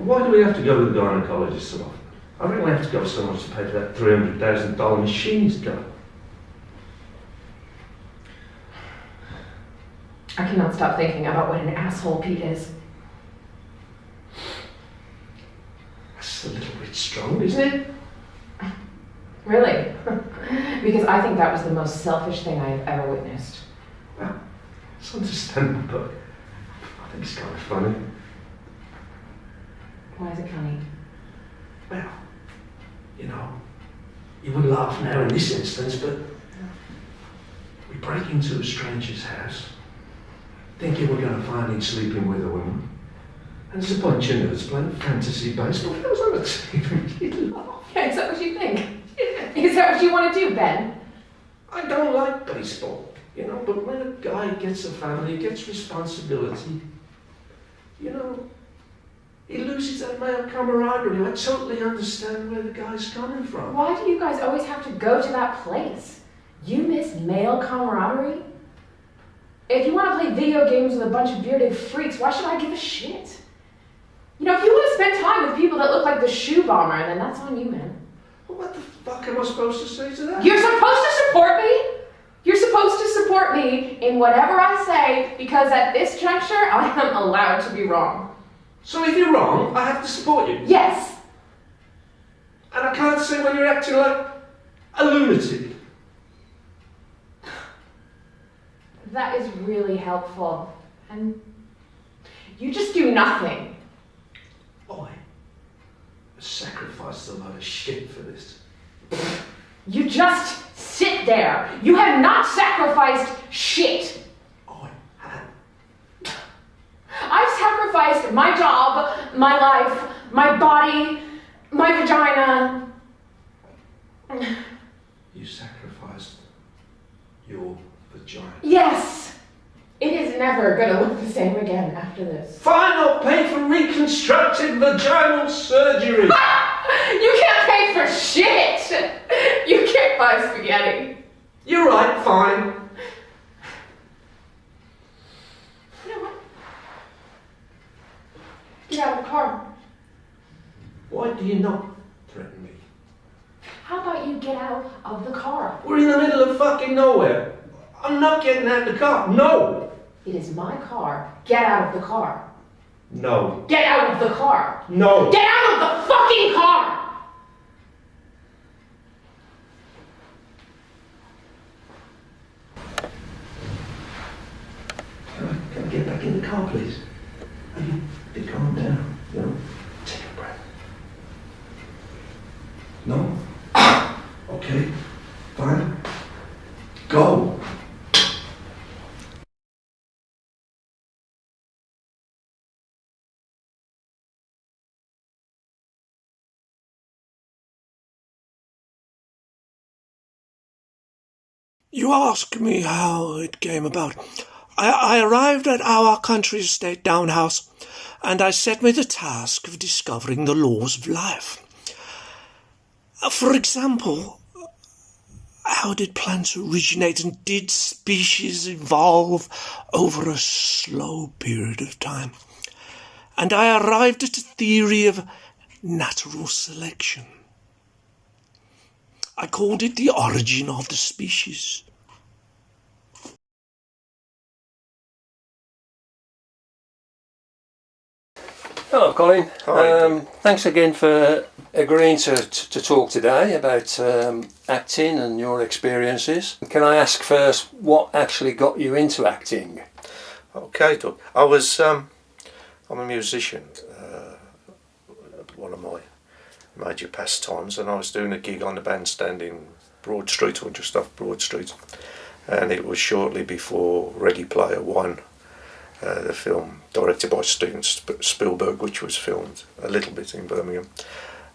Why do we have to go to the gynaecologist so often? I reckon we have to go so much to pay for that $300,000 machine he's got. I cannot stop thinking about what an asshole Pete is. That's a little bit strong, isn't it? Really? Because I think that was the most selfish thing I've ever witnessed. Well, it's understandable, but I think it's kind of funny. Why is it funny? Well, you know, you would laugh now in this instance, but we break into a stranger's house, thinking we're going to find him sleeping with a woman, and there's a bunch of nerds playing fantasy baseball. That was on the TV. You'd laugh. Yeah, is that what you think? Is that what you want to do, Ben? I don't like baseball, you know, but when a guy gets a family, gets responsibility, you know, he loses that male camaraderie. I totally understand where the guy's coming from. Why do you guys always have to go to that place? You miss male camaraderie? If you want to play video games with a bunch of bearded freaks, why should I give a shit? You know, if you want to spend time with people that look like the shoe bomber, then that's on you, man. Well, what the fuck am I supposed to say to that? You're supposed to support me? You're supposed to support me in whatever I say, because at this juncture, I am allowed to be wrong. So if you're wrong, I have to support you? Yes. And I can't say when you're acting like a lunatic. That is really helpful. And you just do nothing. I sacrificed a lot of shit for this. You just sit there. You have not sacrificed shit. I have. I've sacrificed my job, my life, my body, my vagina. You sacrificed your vagina. Yes. It is never going to look the same again after this. Fine, I'll pay for reconstructive vaginal surgery. You can't pay for shit. You can't buy spaghetti. You're right, fine. You know what? Get out of the car. Why do you not threaten me? How about you get out of the car? We're in the middle of fucking nowhere. I'm not getting out of the car. No. It is my car. Get out of the car. No. Get out of the car. No. Get out of the fucking car! Can I get back in the car, please? Be calm down. You know, take a breath. No? Okay. Fine. Go. You ask me how it came about. I arrived at our country estate down house, and I set me the task of discovering the laws of life. For example, how did plants originate and did species evolve over a slow period of time? And I arrived at a theory of natural selection. I called it the origin of the species. Hello, Colin. Hi. Thanks again for agreeing to talk today about acting and your experiences. Can I ask first what actually got you into acting? Okay, Doug. I'm a musician. One of my major pastimes, and I was doing a gig on the bandstand in Broad Street, or just off Broad Street, and it was shortly before Ready Player One, the film directed by Steven Spielberg, which was filmed a little bit in Birmingham.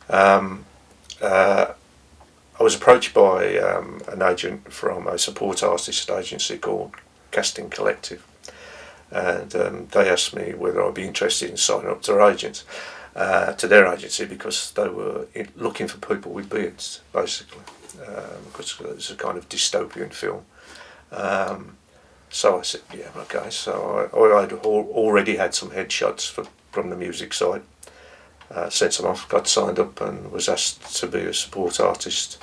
I was approached by an agent from a support artist agency called Casting Collective, and they asked me whether I'd be interested in signing up to their agency, because they were looking for people with beards, basically, because it's a kind of dystopian film. So I said, yeah, okay. So I already had some headshots from the music side, sent them off, got signed up, and was asked to be a support artist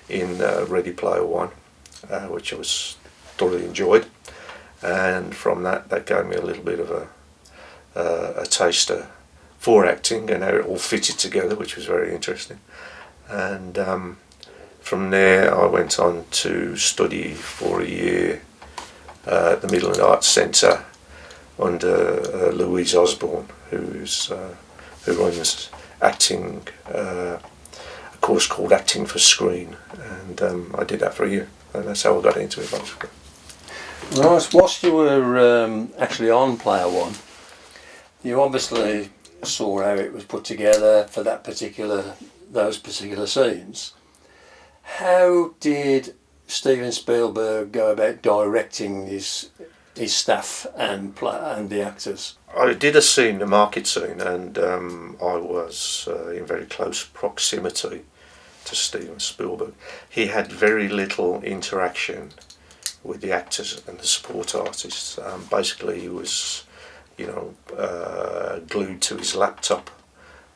in Ready Player One, which I was thoroughly enjoyed. And from that gave me a little bit of a taster for acting and how it all fitted together, which was very interesting. And from there I went on to study for a year at the Midland Arts Centre under Louise Osborne, who runs acting, a course called Acting for Screen, and I did that for a year, and that's how I got into it basically. Right, whilst you were actually on Player One, you obviously saw how it was put together for those particular scenes. How did Steven Spielberg go about directing his staff and the actors? I did a scene, a market scene, and I was in very close proximity to Steven Spielberg. He had very little interaction with the actors and the support artists. Basically, he was, glued to his laptop,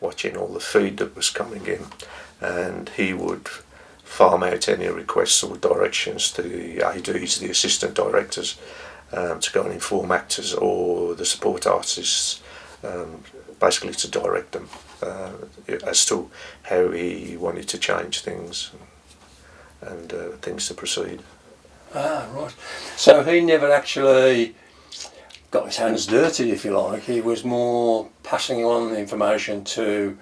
watching all the feed that was coming in, and he would farm out any requests or directions to the ADs, the assistant directors, to go and inform actors or the support artists, basically to direct them as to how he wanted to change things and things to proceed. Ah, right. So he never actually got his hands dirty, if you like. He was more passing on the information to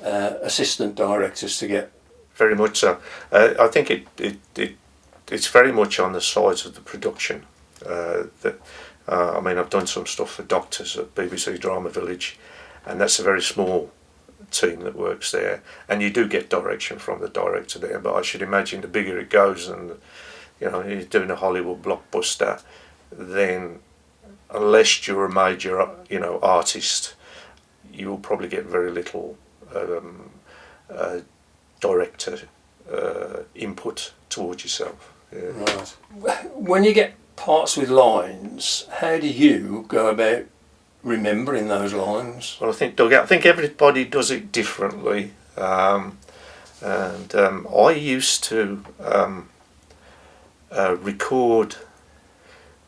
assistant directors to get. Very much so. I think it's very much on the sides of the production. I've done some stuff for doctors at BBC Drama Village, and that's a very small team that works there, and you do get direction from the director there, but I should imagine the bigger it goes, and you're doing a Hollywood blockbuster, then unless you're a major artist, you will probably get very little director input towards yourself. Yeah. Right. When you get parts with lines, how do you go about remembering those lines? Well, I think everybody does it differently, and I used to record.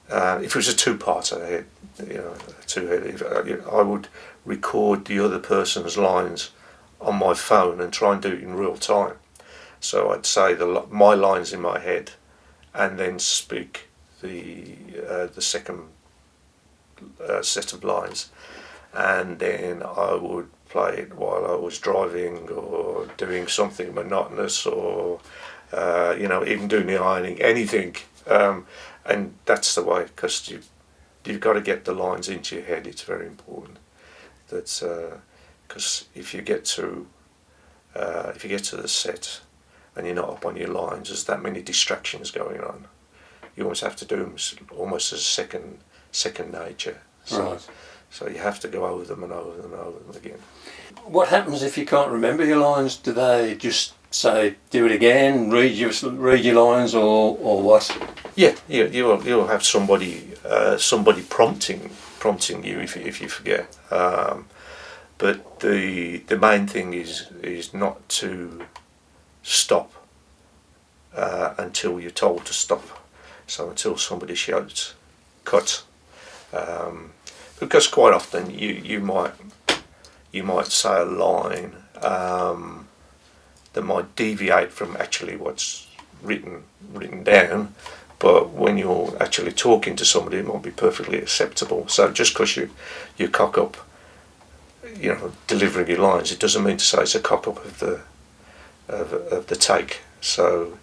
If it was a two-parter, I would record the other person's lines on my phone and try and do it in real time. So I'd say my lines in my head, and then speak the second set of lines, and then I would play it while I was driving or doing something monotonous, or even doing the ironing, anything. And that's the way, because you've got to get the lines into your head. It's very important. That's because if you get to the set and you're not up on your lines, there's that many distractions going on. You almost have to do them almost as second nature. Right. So you have to go over them and over them and over them again. What happens if you can't remember your lines? Do they just say, do it again, read your lines, or what? Yeah, you'll have somebody prompting you if you forget. But the main thing is not to stop until you're told to stop. So until somebody shouts cut, because quite often you might say a line that might deviate from actually what's written down, but when you're actually talking to somebody, it might be perfectly acceptable. So just because you cock up, delivering your lines, it doesn't mean to say it's a cock up of the take. So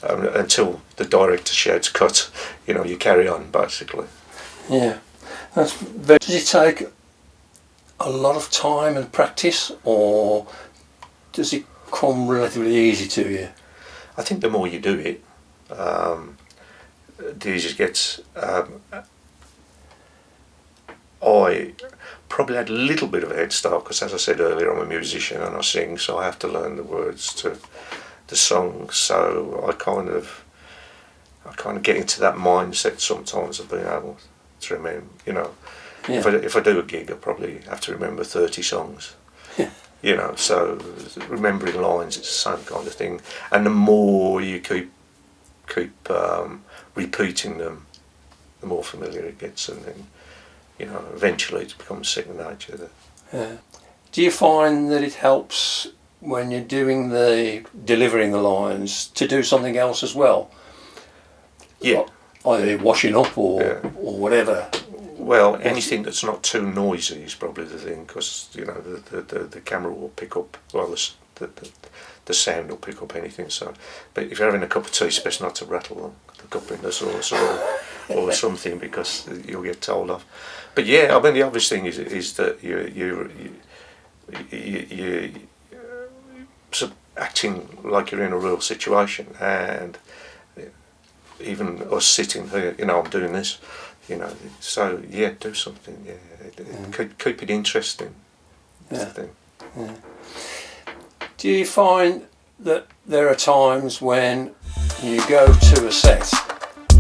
until the director shouts cut, you carry on basically. Yeah, does it take a lot of time and practice, or does it come relatively easy to you? I think the more you do it, the easier it gets. I probably had a little bit of a head start because, as I said earlier, I'm a musician and I sing, so I have to learn the words to the songs. So I kind of get into that mindset sometimes of being able to remember. Yeah. If I do a gig, I probably have to remember 30 songs. You know, so remembering lines, it's the same kind of thing. And the more you keep repeating them, the more familiar it gets, and then, you know, eventually it becomes second nature. Yeah. Do you find that it helps when you're delivering the lines to do something else as well? Yeah. Either washing up or whatever. Well, anything that's not too noisy is probably the thing, because, you know, the camera will pick up, well, the sound will pick up anything. So, but if you're having a cup of tea, it's best not to rattle the cup in the sauce or something, because you'll get told off. But yeah, I mean, the obvious thing is that you acting like you're in a real situation, and even us sitting here, you know, I'm doing this, you know, so yeah, do something, keep it interesting. That's the thing. Yeah. Do you find that there are times when you go to a set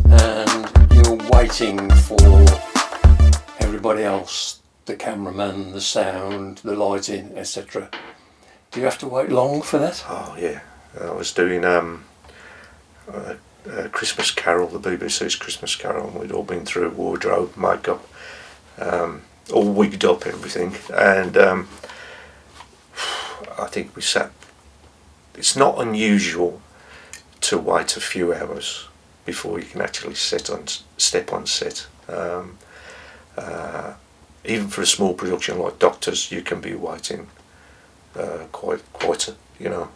and you're waiting for everybody else, the cameraman, the sound, the lighting, etc.? Do you have to wait long for that? Oh yeah, I was doing Christmas Carol, the BBC's Christmas Carol, and we'd all been through wardrobe, makeup, all wigged up, everything, and I think we sat. It's not unusual to wait a few hours before you can actually step on set. Even for a small production like Doctors, you can be waiting quite you know.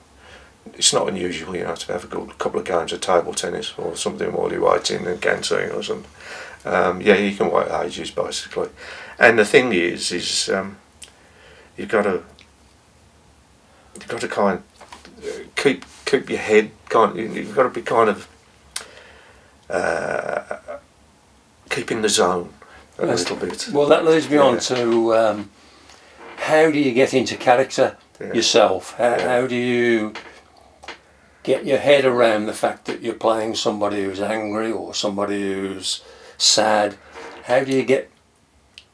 It's not unusual, you know, to have a couple of games of table tennis or something while you're waiting in canteen or something. Yeah, you can wait ages basically. And the thing is you've got to kind of keep your head you've got to be kind of keeping the zone a little bit. Well, that leads me on to how do you get into character yourself? How do you get your head around the fact that you're playing somebody who's angry or somebody who's sad? How do you get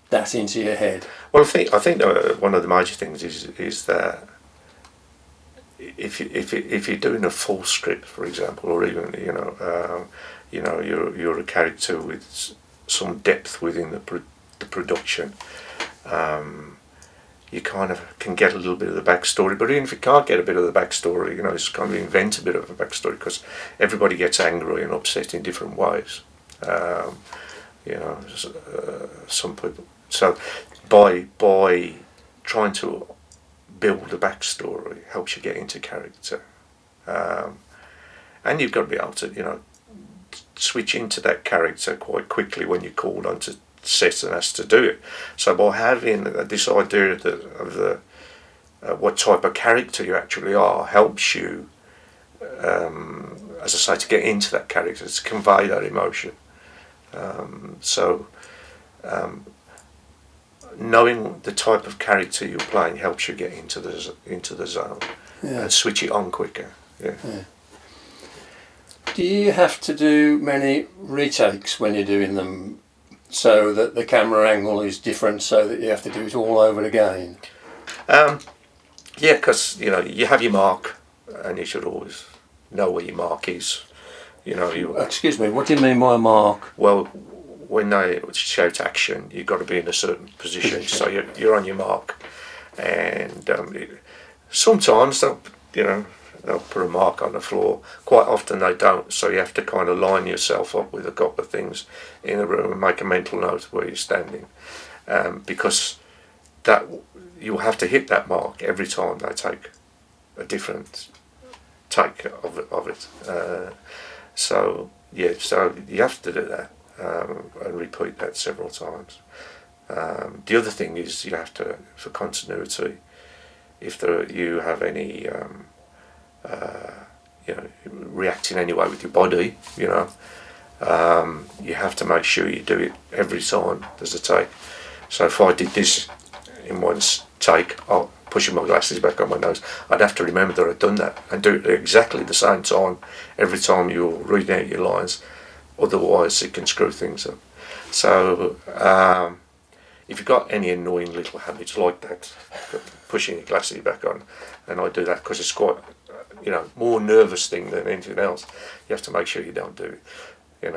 that into your head? Well, I think one of the major things is that if you're doing a full script, for example, or even you're a character with some depth within the production, you kind of can get a little bit of the backstory. But even if you can't get a bit of the backstory, you know, it's kind of invent a bit of a backstory, because everybody gets angry and upset in different ways. Some people. So by trying to build a backstory helps you get into character, and you've got to be able to, you know, switch into that character quite quickly when you're called onto set and has to do it. So by having this idea of what type of character you actually are helps you, as I say, to get into that character, to convey that emotion. Knowing the type of character you're playing helps you get into the zone and switch it on quicker. Yeah. Do you have to do many retakes when you're doing them, so that the camera angle is different, so that you have to do it all over again? Yeah, because, you know, you have your mark, and you should always know where your mark is. You know, Excuse me, what do you mean by mark? Well, when they shout action, you've got to be in a certain position, so you're on your mark. And sometimes they'll put a mark on the floor. Quite often they don't, so you have to kind of line yourself up with a couple of things in the room and make a mental note of where you're standing, because that you'll have to hit that mark every time they take a different take of it. So you have to do that and repeat that several times. The other thing is you have to, for continuity, if you have any react in any way with your body, you have to make sure you do it every time there's a take. So if I did this in one take, pushing my glasses back on my nose, I'd have to remember that I'd done that and do it at exactly the same time every time you're reading out your lines, otherwise it can screw things up. So if you've got any annoying little habits like that, pushing your glasses back on, and I do that because it's quite, more nervous thing than anything else. You have to make sure you don't do it,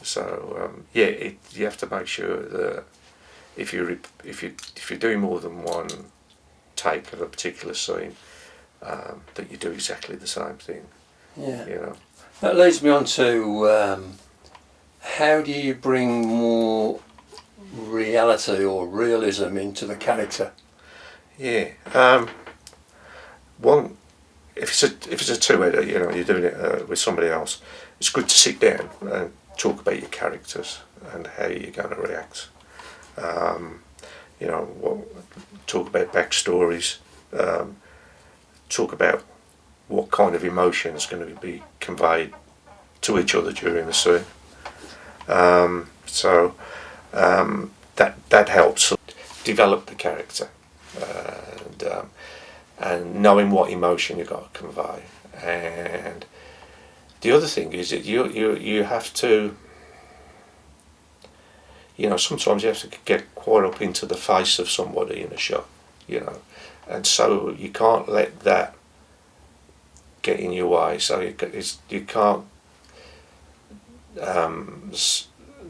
So you have to make sure that if you're doing more than one take of a particular scene, that you do exactly the same thing. Yeah. That leads me on to how do you bring more reality or realism into the character? Yeah. One, if it's a two-header, you're doing it with somebody else, it's good to sit down and talk about your characters and how you're going to react. Talk about backstories. Talk about what kind of emotion is going to be conveyed to each other during the scene. That helps develop the character, and knowing what emotion you've got to convey. And the other thing is that you have to, sometimes you have to get quite up into the face of somebody in a shot, and so you can't let that get in your way. So you can't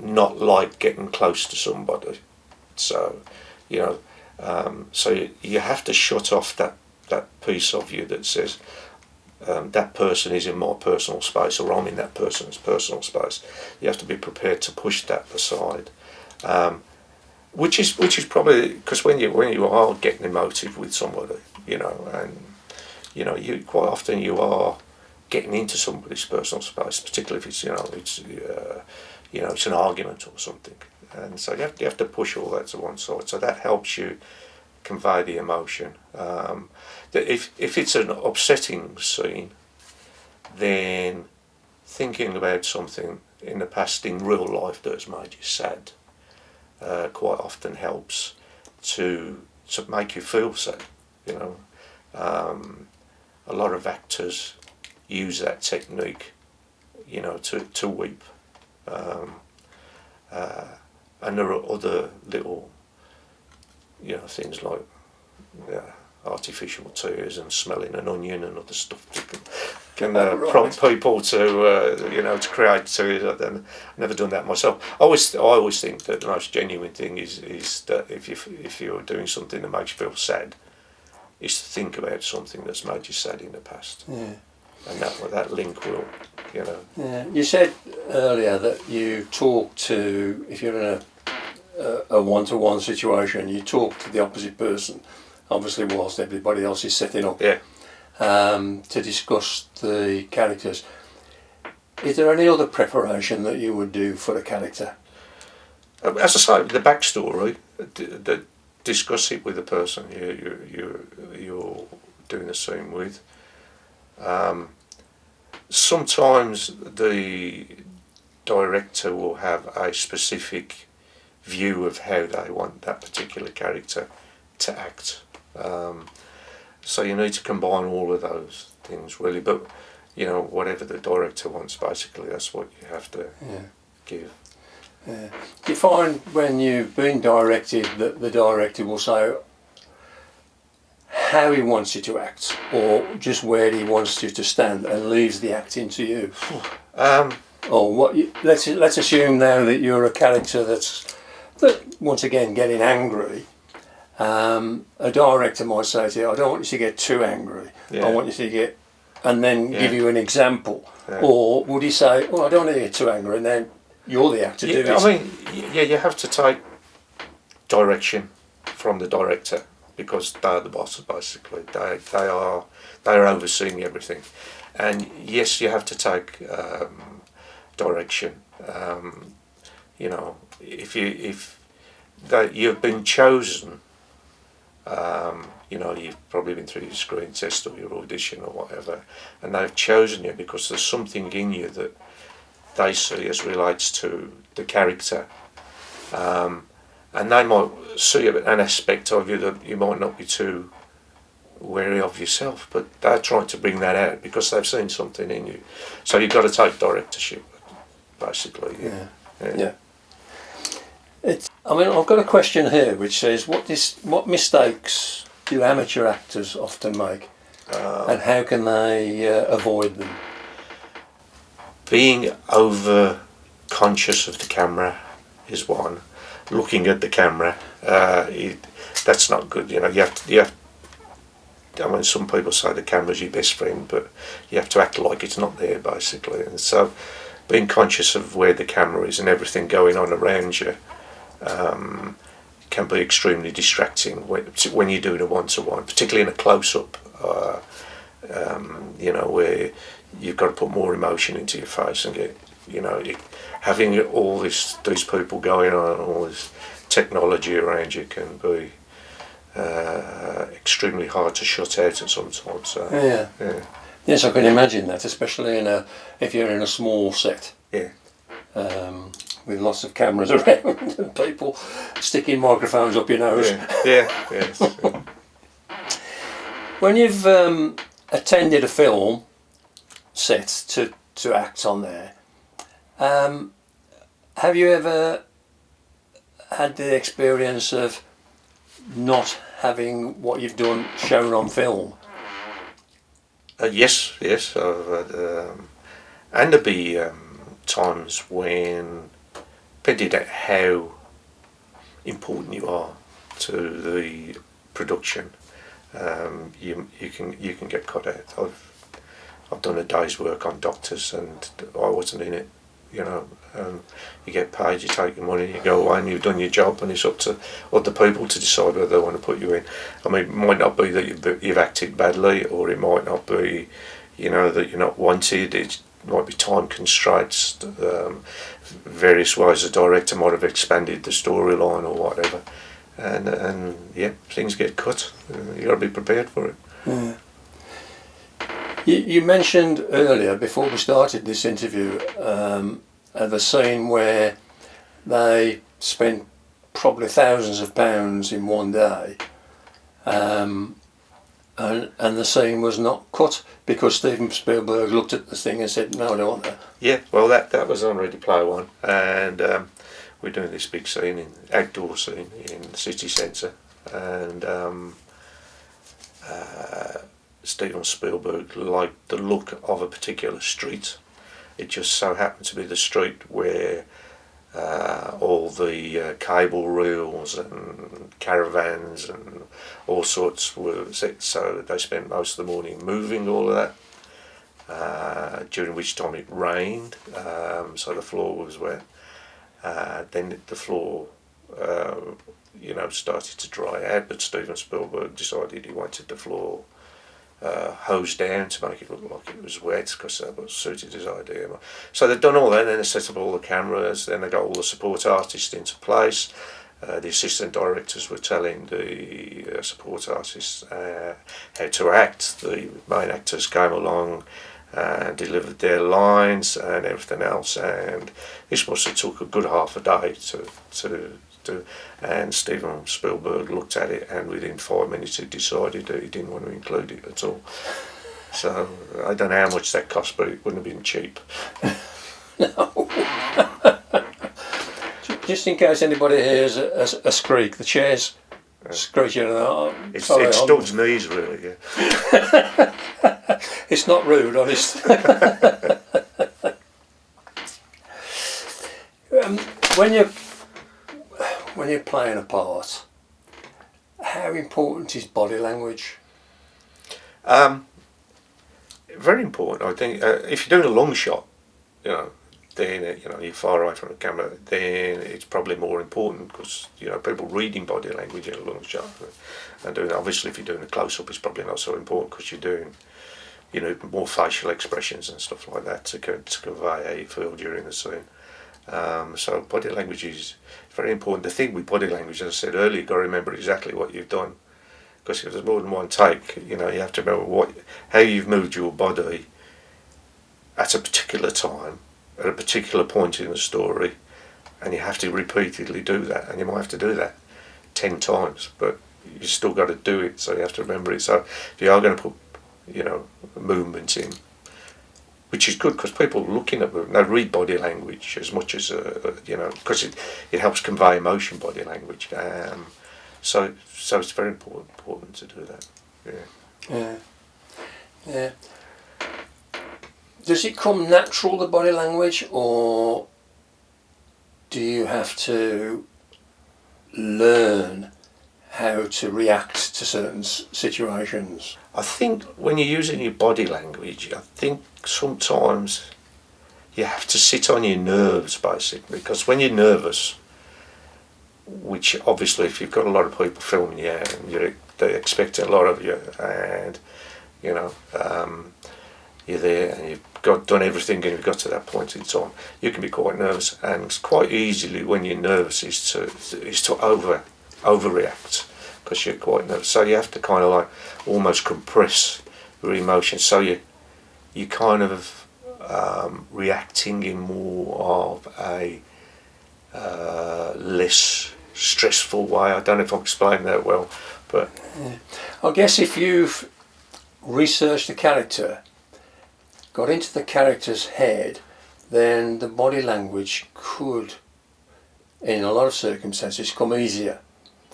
not like getting close to somebody. So so you have to shut off that piece of you that says that person is in my personal space, or I'm in that person's personal space. You have to be prepared to push that aside, which is probably because when you are getting emotive with somebody, and you quite often you are getting into somebody's personal space, particularly if it's an argument or something, and so you have to push all that to one side. So that helps you convey the emotion. That if it's an upsetting scene, then thinking about something in the past in real life that has made you sad quite often helps to make you feel sad. A lot of actors use that technique, to weep. And there are other little, things like artificial tears and smelling an onion and other stuff that can prompt people to to create tears. I've never done that myself. I always think that the most genuine thing is that if you're doing something that makes you feel sad, is to think about something that's made you sad in the past. Yeah. And that link will, Yeah. You said earlier that you talk to, if you're in a one-to-one situation, you talk to the opposite person, obviously whilst everybody else is setting up, to discuss the characters. Is there any other preparation that you would do for a character? As I say, the backstory, discuss it with the person you're doing the scene with. Sometimes the director will have a specific view of how they want that particular character to act. So you need to combine all of those things really, but whatever the director wants, basically that's what you have to give. Yeah. Do you find when you've been directed that the director will say how he wants you to act, or just where he wants you to stand, and leaves the acting to you? Or what? Let's assume now that you're a character that once again getting angry. A director might say to you, "I don't want you to get too angry. I want you to get," and then give you an example. Yeah. Or would he say, "Oh, I don't want to get too angry," and then you're the actor doing it? I mean, you have to take direction from the director, because they're the bosses basically. They're overseeing everything, and yes, you have to take direction. If you've been chosen, you've probably been through your screen test or your audition or whatever, and they've chosen you because there's something in you that they see as relates to the character. And they might see an aspect of you that you might not be too wary of yourself, but they're trying to bring that out because they've seen something in you. So you've got to take directorship, basically. Yeah. I mean, I've got a question here which says, what mistakes do amateur actors often make, and how can they avoid them? Being over conscious of the camera is one. Looking at the camera, that's not good. You have. I mean, some people say the camera's your best friend, but you have to act like it's not there, basically. And so, being conscious of where the camera is and everything going on around you can be extremely distracting when you're doing a one-to-one, particularly in a close-up. Where you've got to put more emotion into your face and get, having all these people going on, all this technology around you can be extremely hard to shut out at sometimes. So, yeah. Yes, I can imagine that, especially if you're in a small set. Yeah. With lots of cameras around and people sticking microphones up your nose. Yes. When you've attended a film set to act on there, have you ever had the experience of not having what you've done shown on film? Yes. I've had, and there'll be times when, depending on how important you are to the production, you can get cut out. I've done a day's work on Doctors and I wasn't in it. You get paid, you take your money, you go away and you've done your job, and it's up to other people to decide whether they want to put you in. I mean, it might not be that you've acted badly, or it might not be, that you're not wanted. It might be time constraints, various ways the director might have expanded the storyline or whatever. And things get cut. You got to be prepared for it. Yeah. You mentioned earlier, before we started this interview, the scene where they spent probably thousands of pounds in one day, and the scene was not cut because Steven Spielberg looked at the thing and said, "No, I don't want that." Yeah, well, that was on Ready Player One, and we're doing this big outdoor scene in the city centre, and Steven Spielberg liked the look of a particular street. It just so happened to be the street where all the cable reels and caravans and all sorts were set. So they spent most of the morning moving all of that, during which time it rained, so the floor was wet. Then the floor started to dry out, but Steven Spielberg decided he wanted the floor hosed down to make it look like it was wet, because that was suited his idea. So they'd done all that, and then they set up all the cameras, then they got all the support artists into place. The assistant directors were telling the support artists how to act. The main actors came along and delivered their lines and everything else, and this must have took a good half a day to do. And Steven Spielberg looked at it, and within 5 minutes he decided that he didn't want to include it at all. So I don't know how much that cost, but it wouldn't have been cheap. No. Just in case anybody hears a squeak, the chair's screeching. It's Doug's knees, really. Yeah. It's not rude, honest. When you're playing a part, how important is body language? Very important, I think. If you're doing a long shot, then you're far away from the camera, then it's probably more important, because people reading body language in a long shot, and obviously if you're doing a close-up, it's probably not so important, because you're doing more facial expressions and stuff like that to convey how you feel during the scene. So body language is very important. The thing with body language, as I said earlier, you've got to remember exactly what you've done, because if there's more than one take, you have to remember how you've moved your body at a particular time, at a particular point in the story, and you have to repeatedly do that, and you might have to do that 10 times, but you still got to do it, so you have to remember it. So if you are going to put movement in, which is good because people looking at they read body language as much as because it helps convey emotion, body language. So it's very important to do that. Yeah. Does it come natural, the body language, or do you have to learn how to react to certain situations? I think when you're using your body language, I think sometimes you have to sit on your nerves, basically, because when you're nervous, which obviously if you've got a lot of people filming you and they expect a lot of you, and you're there and you've done everything and you've got to that point in time, you can be quite nervous, and it's quite easily when you're nervous is to overreact because you're quite nervous. So you have to kind of like almost compress your emotions, so you kind of reacting in more of a less stressful way. I don't know if I'm explaining that well, but I guess if you've researched the character, got into the character's head, then the body language could, in a lot of circumstances, come easier.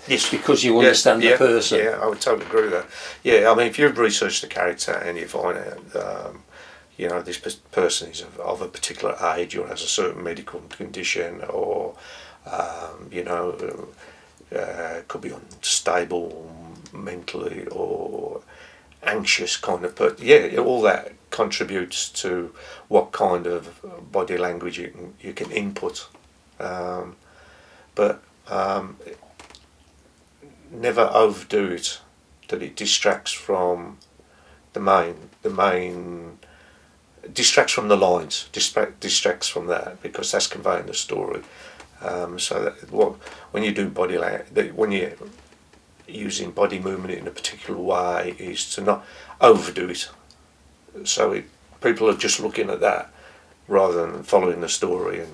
yes, Because you understand the person. Yeah, I would totally agree with that. Yeah, I mean, if you've researched the character and you find out, this person is of a particular age or has a certain medical condition, or could be unstable mentally or anxious kind of, but yeah, all that contributes to what kind of body language you can input, but never overdo it that it distracts from distracts from the lines, distracts from that, because that's conveying the story. So that when you do body language, when you're using body movement in a particular way, is to not overdo it. So people are just looking at that rather than following the story. And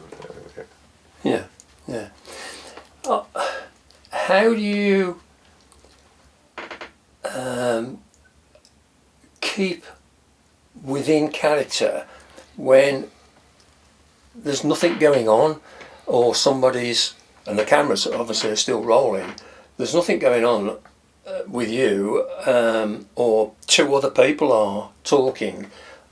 Yeah. How do you keep within character when there's nothing going on, or and the cameras obviously are still rolling, there's nothing going on with you, or two other people are talking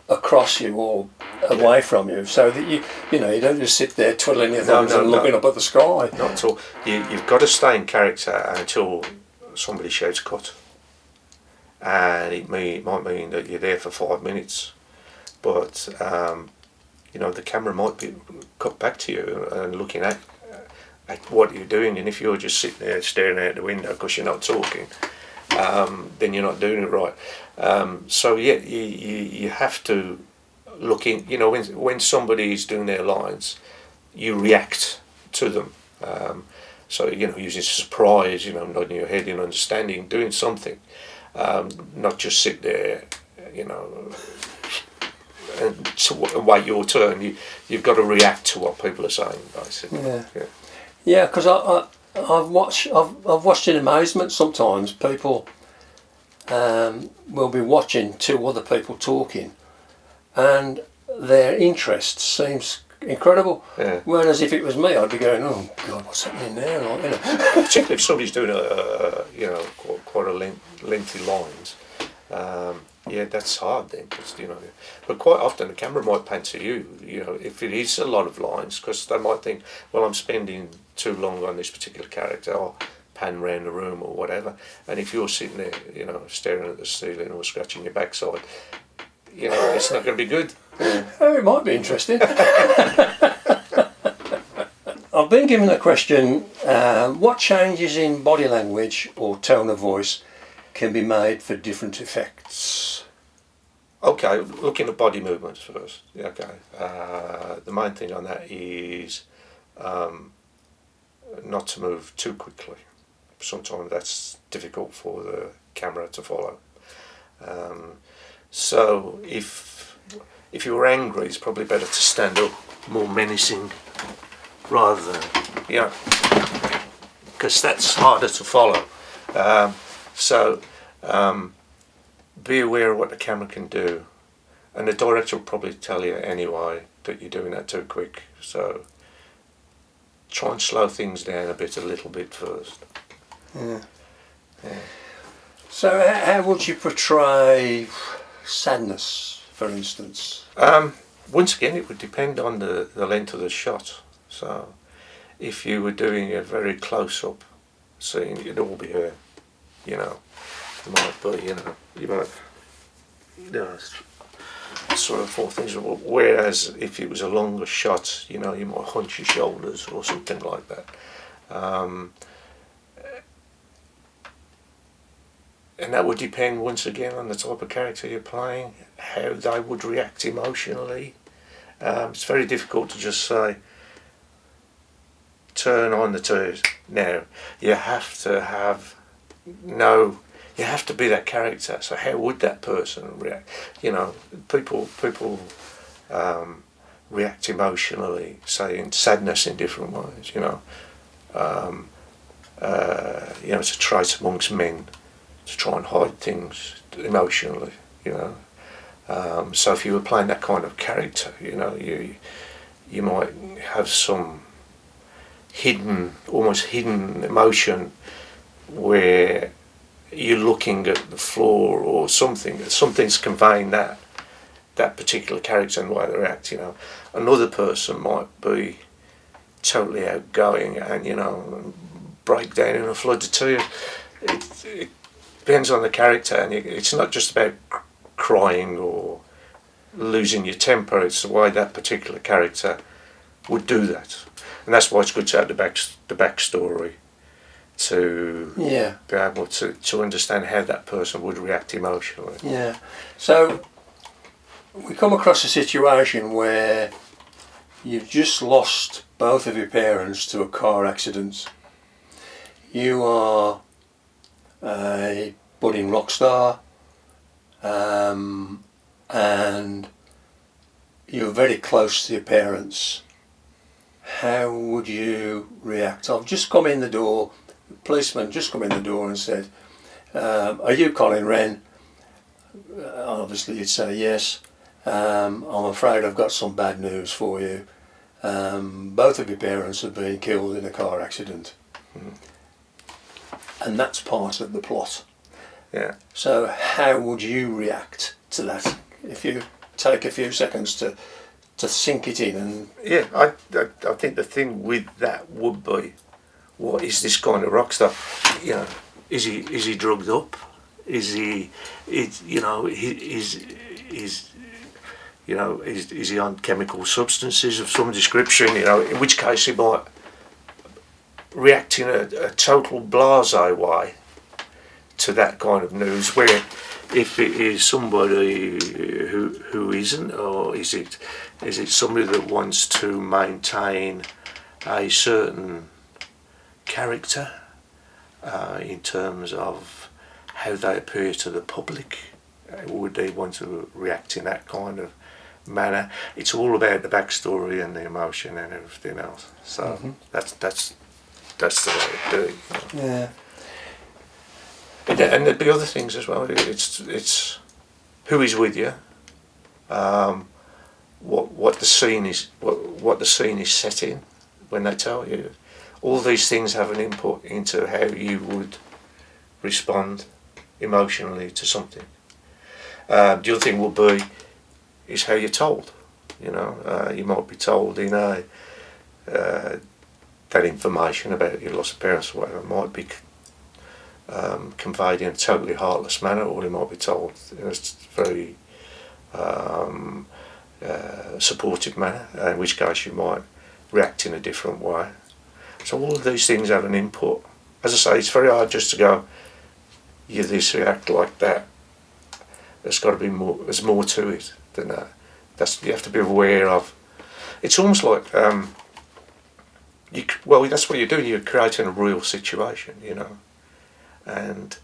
across you or away from you, so that you don't just sit there twiddling your thumbs and looking up at the sky. Not at all. You've got to stay in character until somebody shouts cut, and it might mean that you're there for 5 minutes, but the camera might be cut back to you and looking at what you're doing, and if you're just sitting there staring out the window because you're not talking, then you're not doing it right. So yeah, you have to look in. When somebody is doing their lines, you react to them. So using surprise, nodding your head in understanding, doing something, not just sit there, and wait your turn. You've got to react to what people are saying, basically. Yeah, because I've watched in amazement sometimes. People will be watching two other people talking, and their interest seems incredible. Yeah. Whereas if it was me, I'd be going, "Oh God, what's happening there?" Particularly if somebody's doing quite a lengthy lines. That's hard then, because but quite often the camera might pan to you, if it is a lot of lines, because they might think, well, I'm spending too long on this particular character, or pan round the room or whatever, and if you're sitting there, staring at the ceiling or scratching your backside, it's not going to be good. Oh, it might be interesting. I've been given a question, what changes in body language or tone of voice can be made for different effects? Okay, looking at body movements first. Okay, the main thing on that is not to move too quickly. Sometimes that's difficult for the camera to follow. So if you're angry, it's probably better to stand up more menacing rather than, because that's harder to follow. So be aware of what the camera can do And the director will probably tell you anyway that you're doing that too quick. So try and slow things down a little bit first. Yeah. Yeah. So how would you portray sadness, for instance? Once again, it would depend on the length of the shot. So if you were doing a very close-up scene, it'd all be her, you know. It might be, you might, sort of four things. Whereas if it was a longer shot, you might hunch your shoulders or something like that. And that would depend once again on the type of character you're playing, how they would react emotionally. It's very difficult to just say, turn on the tears. No, you have to be that character. So how would that person react? People react emotionally, say in sadness in different ways. It's a trait amongst men to try and hide things emotionally. So if you were playing that kind of character, you might have some almost hidden emotion where you're looking at the floor or something's conveying that particular character and the way they react. Another person might be totally outgoing and break down in a flood of tears. It depends on the character, and it's not just about crying or losing your temper. It's the way that particular character would do that, and that's why it's good to have the backstory to be able to understand how that person would react emotionally. Yeah. So we come across a situation where you've just lost both of your parents to a car accident. You are a budding rock star, and you're very close to your parents. How would you react? I've just come in the door, the policeman just come in the door and said, are you Colin Wren? Obviously you'd say yes. I'm afraid I've got some bad news for you. Both of your parents have been killed in a car accident. Mm. And that's part of the plot. Yeah. So how would you react to that? If you take a few seconds to sink it in and... Yeah, I think the thing with that would be, what is this kind of rock star? Is he drugged up? Is he on chemical substances of some description? In which case he might react in a total blasé way to that kind of news. Where if it is somebody who isn't, or is it somebody that wants to maintain a certain character in terms of how they appear to the public? Would they want to react in that kind of manner? It's all about the backstory and the emotion and everything else. So that's the way to do it. Yeah. And there'd be other things as well. It's who is with you, what the scene is, what the scene is set in when they tell you. All these things have an input into how you would respond emotionally to something. The other thing will be is how you're told. You might be told in that information about your lost parents or whatever might be conveyed in a totally heartless manner, or you might be told in a very supportive manner, in which case you might react in a different way. So all of these things have an input. As I say, it's very hard just to go, you this react like that. There's got to be more. There's more to it than that. You have to be aware of. It's almost like that's what you're doing. You're creating a real situation, and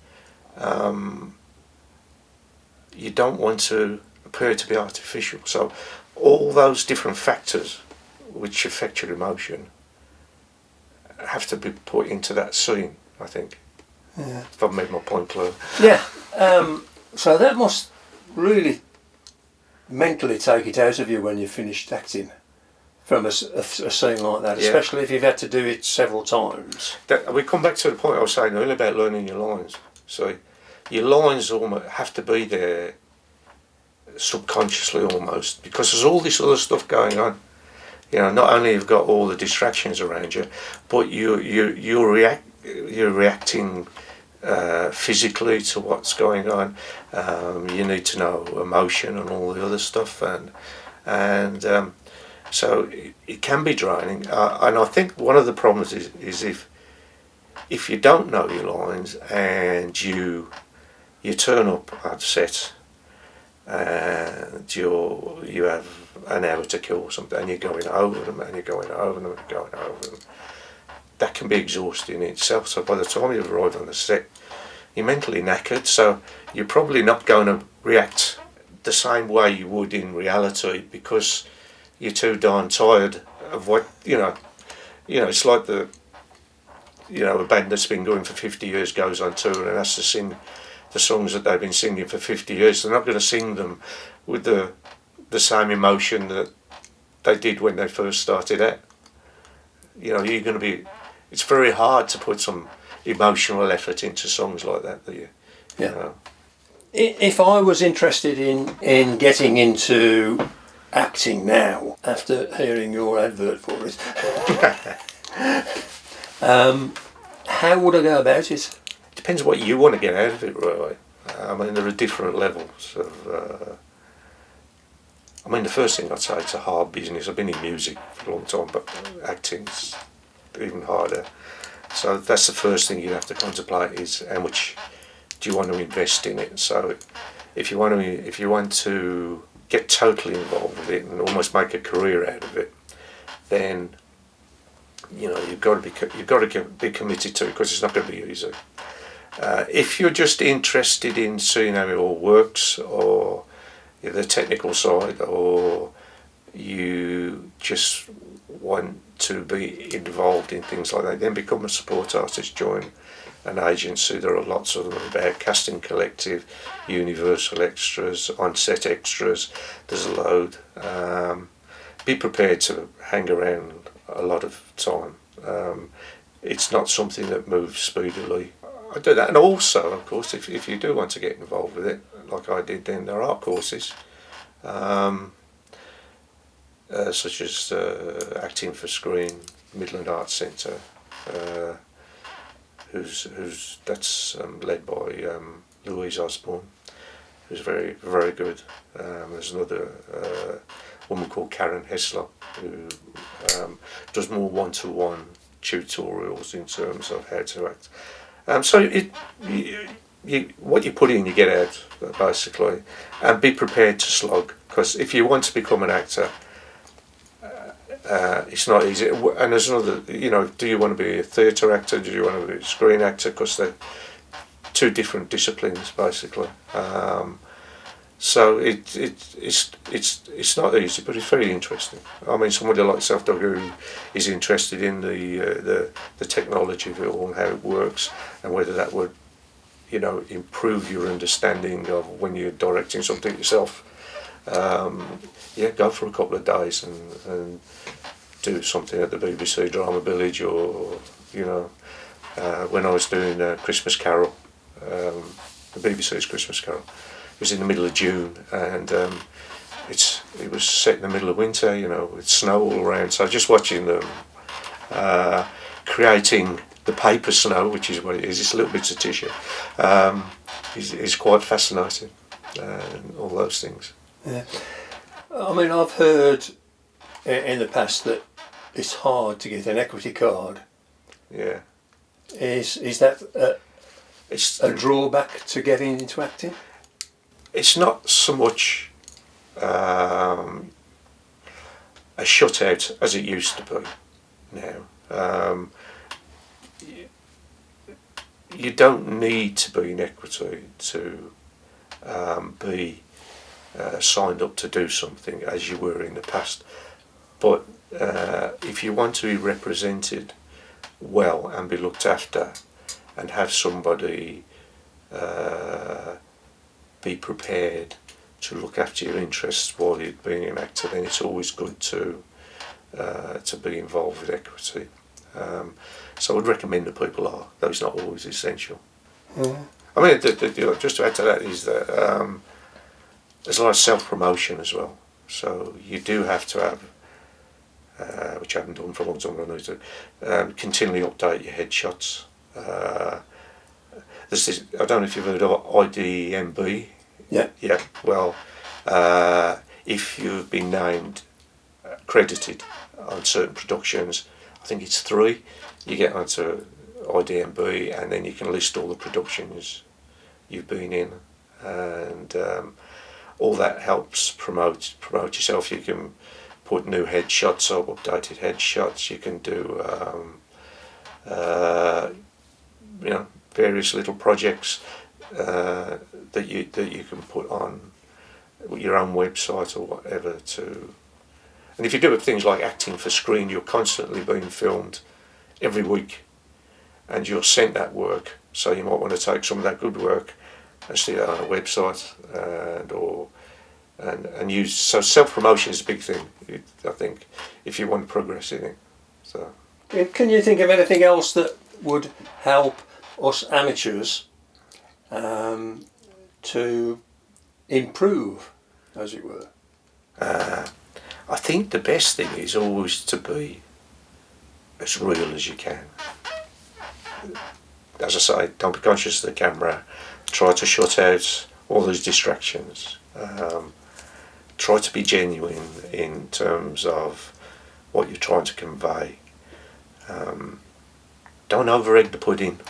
you don't want to appear to be artificial. So all those different factors which affect your emotion have to be put into that scene, I think. Yeah. If I've made my point clear. Yeah. So that must really mentally take it out of you when you've finished acting from a scene like that, Yeah. especially if you've had to do it several times. We come back to the point I was saying earlier about learning your lines. So your lines almost have to be there subconsciously almost, because there's all this other stuff going on. You know, not only you've got all the distractions around you, but you're reacting physically to what's going on. You need to know emotion and all the other stuff, and so it can be draining. And I think one of the problems is if you don't know your lines and you turn up at set and you have an hour to kill or something, and you're going over them and you're going over them and going over them, that can be exhausting in itself. So by the time you arrive on the set, you're mentally knackered, so you're probably not going to react the same way you would in reality, because you're too darn tired of what, you know, it's like a band that's been going for 50 years goes on tour and has to sing the songs that they've been singing for 50 years. They're not going to sing them with the same emotion that they did when they first started out. You know, it's very hard to put some emotional effort into songs like that, you know. If I was interested in getting into acting now, after hearing your advert for it, how would I go about it? Depends what you want to get out of it, really. I mean, there are different levels of... I mean, the first thing I'd say, it's a hard business. I've been in music for a long time, but acting's even harder. So that's the first thing you have to contemplate, is how much do you want to invest in it. So if you want to get totally involved with it and almost make a career out of it, then you've got to be committed to it, because it's not going to be easy. If you're just interested in seeing how it all works, or the technical side, or you just want to be involved in things like that, then become a support artist, join an agency. There are lots of them about Casting Collective, Universal Extras, On-Set Extras, there's a load. Be prepared to hang around a lot of time. It's not something that moves speedily. I do that, and also, of course, if you do want to get involved with it, like I did, then there are courses, such as Acting for Screen, Midland Arts Centre, that's led by Louise Osborne, who's very, very good. There's another woman called Karen Hessler, who does more one-to-one tutorials in terms of how to act. So what you put in, you get out, basically, and be prepared to slog, because if you want to become an actor, it's not easy. And there's another, do you want to be a theatre actor? Do you want to be a screen actor? Because they're two different disciplines, basically. So it's not easy, but it's very interesting. I mean, somebody like yourself, Doug, who is interested in the technology of it all and how it works, and whether that would, improve your understanding of when you're directing something yourself. Go for a couple of days and do something at the BBC Drama Village, or when I was doing Christmas Carol, the BBC's Christmas Carol. It was in the middle of June, and it was set in the middle of winter, with snow all around. So just watching them creating the paper snow, which is what it is, it's little bits of tissue, is quite fascinating, and all those things. Yeah. I mean, I've heard in the past that it's hard to get an equity card. Yeah. Is that a drawback to getting into acting? It's not so much a shutout as it used to be now. You don't need to be in equity to be signed up to do something as you were in the past. But if you want to be represented well and be looked after, and have somebody be prepared look after your interests while you're being an actor, then it's always good to be involved with equity. So I would recommend that people are, though it's not always essential. Yeah. I mean, just to add to that is that there's a lot of self-promotion as well. So you do have to have, which I haven't done for a long time, but I need to continually update your headshots. There's this, I don't know if you've heard of IDMB. Yeah. Yeah. Well, if you've been named credited on certain productions, I think it's 3. You get onto IDMB, and then you can list all the productions you've been in, and all that helps promote yourself. You can put new headshots up, updated headshots. You can do various little projects that you can put on your own website or whatever to. And if you do things like acting for screen, you're constantly being filmed every week, and you're sent that work. So you might want to take some of that good work and stick that on a website, and use. So self-promotion is a big thing, I think, if you want to progress in it. So. Can you think of anything else that would help us amateurs to improve, as it were? I think the best thing is always to be as real as you can. As I say, don't be conscious of the camera. Try to shut out all those distractions. Try to be genuine in terms of what you're trying to convey. Don't over-egg the pudding.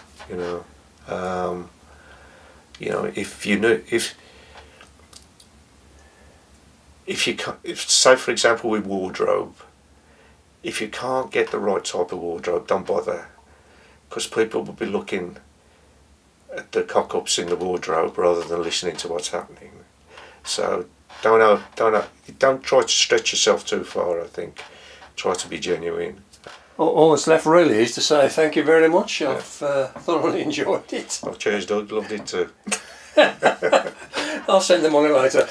If say for example with wardrobe, if you can't get the right type of wardrobe, don't bother, because people will be looking at the cock-ups in the wardrobe rather than listening to what's happening. So don't try to stretch yourself too far. I think try to be genuine. All that's left really is to say thank you very much. I've thoroughly enjoyed it. Oh, cheers, Doug. Loved it too. I'll send the money later.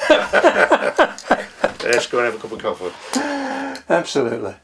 Let's go and have a cup of coffee. Absolutely.